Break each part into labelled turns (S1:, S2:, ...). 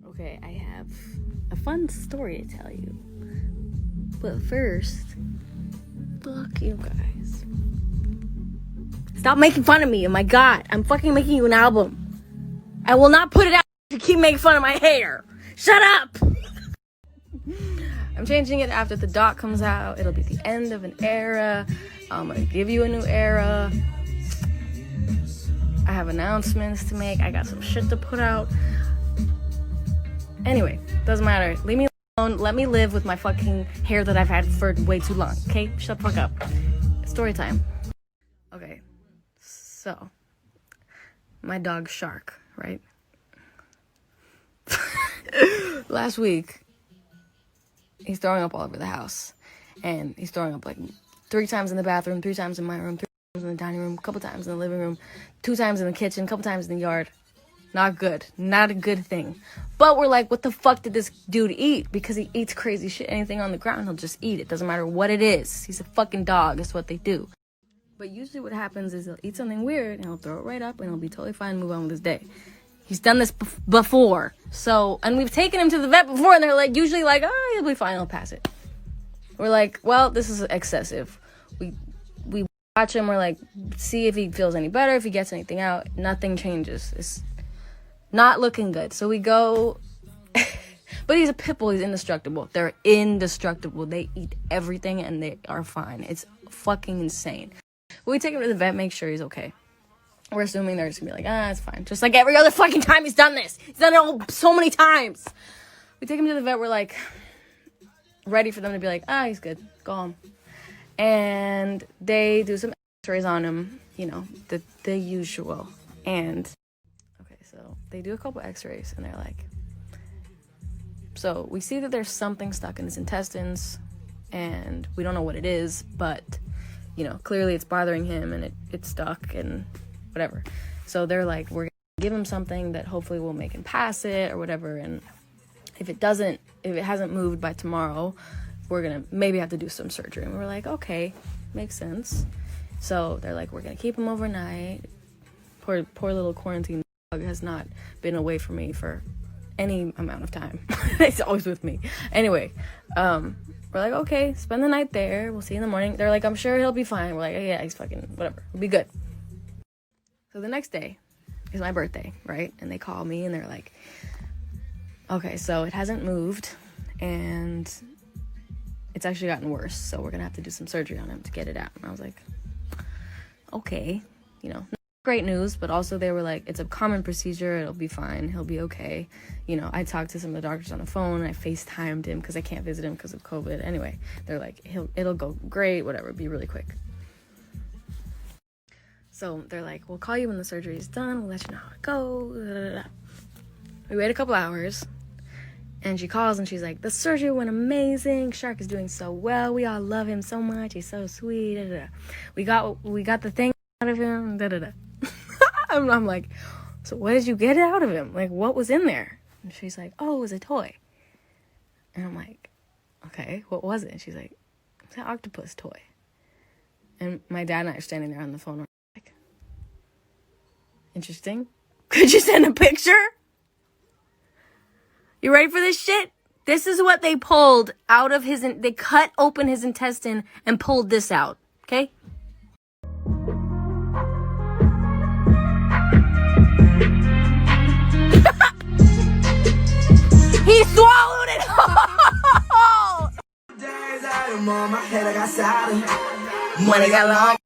S1: Okay, I have a fun story to tell you. But first, fuck you guys. Stop making fun of me. Oh my god, I'm fucking making you an album. I will not put it out if you keep making fun of my hair. Shut up! I'm changing it after the doc comes out. It'll be the end of an era. I'm gonna give you a new era. I have announcements to make. I got some shit to put out. Anyway, doesn't matter. Leave me alone. Let me live with my fucking hair that I've had for way too long. Okay? Shut the fuck up. Story time. Okay. So, my dog Shark, right? Last week, he's throwing up all over the house. And he's throwing up like 3 times in the bathroom, 3 times in my room, 3 times in the dining room, a couple times in the living room, 2 times in the kitchen, a couple times in the yard. Not good. Not a good thing. But we're like, what the fuck did this dude eat? Because he eats crazy shit. Anything on the ground, he'll just eat it. Doesn't matter what it is. He's a fucking dog. That's what they do. But usually what happens is he'll eat something weird and he'll throw it right up and he'll be totally fine and move on with his day. He's done this before. So, and we've taken him to the vet before and they're like, usually like, oh, he'll be fine. He'll pass it. We're like, well, this is excessive. We watch him. We're like, see if he feels any better. If he gets anything out. Nothing changes. It's not looking good. So we go, but he's a pit bull. He's indestructible. They're indestructible. They eat everything and they are fine. It's fucking insane. We take him to the vet, make sure he's okay. We're assuming they're just gonna be like, it's fine. Just like every other fucking time he's done this. He's done it so many times. We take him to the vet. We're like, ready for them to be like, he's good. Go home. And they do some x-rays on him. You know, the usual. And so they do a couple x-rays and they're like, so we see that there's something stuck in his intestines and we don't know what it is, but you know, clearly it's bothering him and it's stuck and whatever. So they're like, we're gonna give him something that hopefully will make him pass it or whatever. And if it hasn't moved by tomorrow, we're gonna maybe have to do some surgery. And we're like, okay, makes sense. So they're like, we're gonna keep him overnight. Poor little quarantine dog has not been away from me for any amount of time. It's always with me. Anyway, we're like, okay, spend the night there. We'll see you in the morning. They're like, I'm sure he'll be fine. We're like, yeah, he's fucking whatever. We'll be good. So the next day is my birthday, right? And they call me and they're like, okay, so it hasn't moved and it's actually gotten worse. So we're gonna have to do some surgery on him to get it out. And I was like, okay, you know. Great news, but also they were like, it's a common procedure, it'll be fine, he'll be okay. You know, I talked to some of the doctors on the phone and I FaceTimed him because I can't visit him because of COVID. Anyway, they're like, it'll go great, whatever, be really quick. So they're like, we'll call you when the surgery is done, we'll let you know how it goes. Da, da, da. We wait a couple hours and she calls and she's like, the surgery went amazing, Shark is doing so well, we all love him so much, he's so sweet. Da, da, da. We got the thing out of him. Da, da, da. I'm like, so what did you get out of him? Like, what was in there? And she's like, oh, it was a toy. And I'm like, okay, what was it? And she's like, it's an octopus toy. And my dad and I are standing there on the phone. We're like, interesting. Could you send a picture? You ready for this shit? This is what they pulled out of they cut open his intestine and pulled this out, okay? He swallowed it whole! When it got long.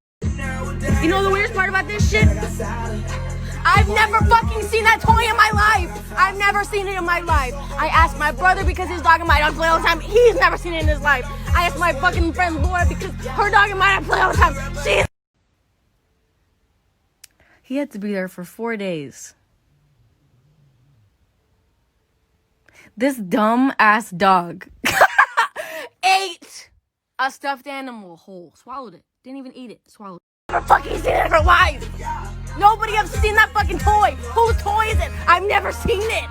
S1: You know the weirdest part about this shit? I've never fucking seen that toy in my life. I've never seen it in my life. I asked my brother because his dog and my dog play all the time. He's never seen it in his life. I asked my fucking friend Laura because her dog and my dog play all the time. He had to be there for 4 days. This dumb ass dog ate a stuffed animal whole. Swallowed it. Didn't even eat it. Swallowed it. Never fucking seen it in her life. Nobody has seen that fucking toy. Whose toy is it? I've never seen it.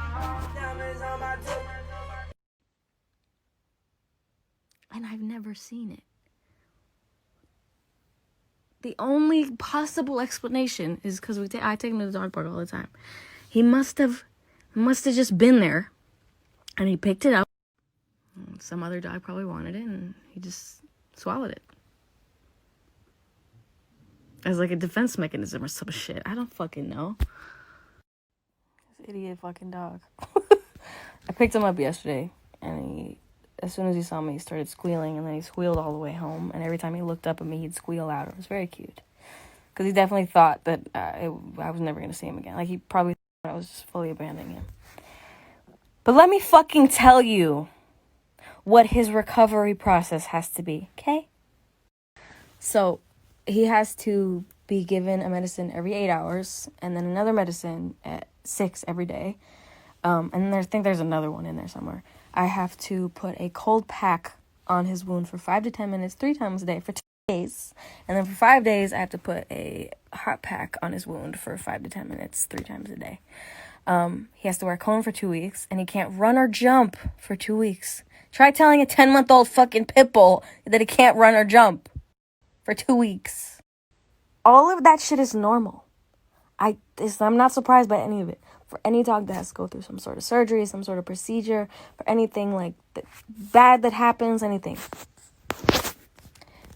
S1: And I've never seen it. The only possible explanation is because I take him to the dog park all the time. He must have just been there And he picked it up. Some other dog probably wanted it, and he just swallowed it. As like a defense mechanism or some shit. I don't fucking know. This idiot fucking dog. I picked him up yesterday, and as soon as he saw me, he started squealing, and then he squealed all the way home, and every time he looked up at me, he'd squeal out. It was very cute. Because he definitely thought that I was never going to see him again. Like, he probably thought I was just fully abandoning him. But let me fucking tell you what his recovery process has to be, okay? So, he has to be given a medicine every 8 hours, and then another medicine at 6 every day. And I think there's another one in there somewhere. I have to put a cold pack on his wound for 5 to 10 minutes, 3 times a day for 2 days. And then for 5 days, I have to put a hot pack on his wound for 5 to 10 minutes, 3 times a day. He has to wear a cone for 2 weeks, and he can't run or jump for 2 weeks. Try telling a 10-month-old fucking pit bull that he can't run or jump for 2 weeks. All of that shit is normal. I'm not surprised by any of it. For any dog that has to go through some sort of surgery, some sort of procedure, for anything like bad that happens, anything.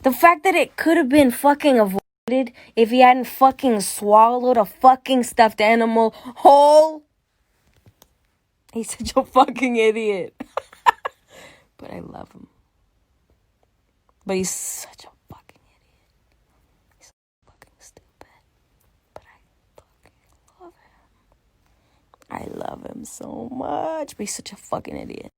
S1: The fact that it could have been fucking avoided if he hadn't fucking swallowed a fucking stuffed animal whole. He's such a fucking idiot. But I love him. But he's such a fucking idiot. He's so fucking stupid. But I fucking love him. I love him so much. But he's such a fucking idiot.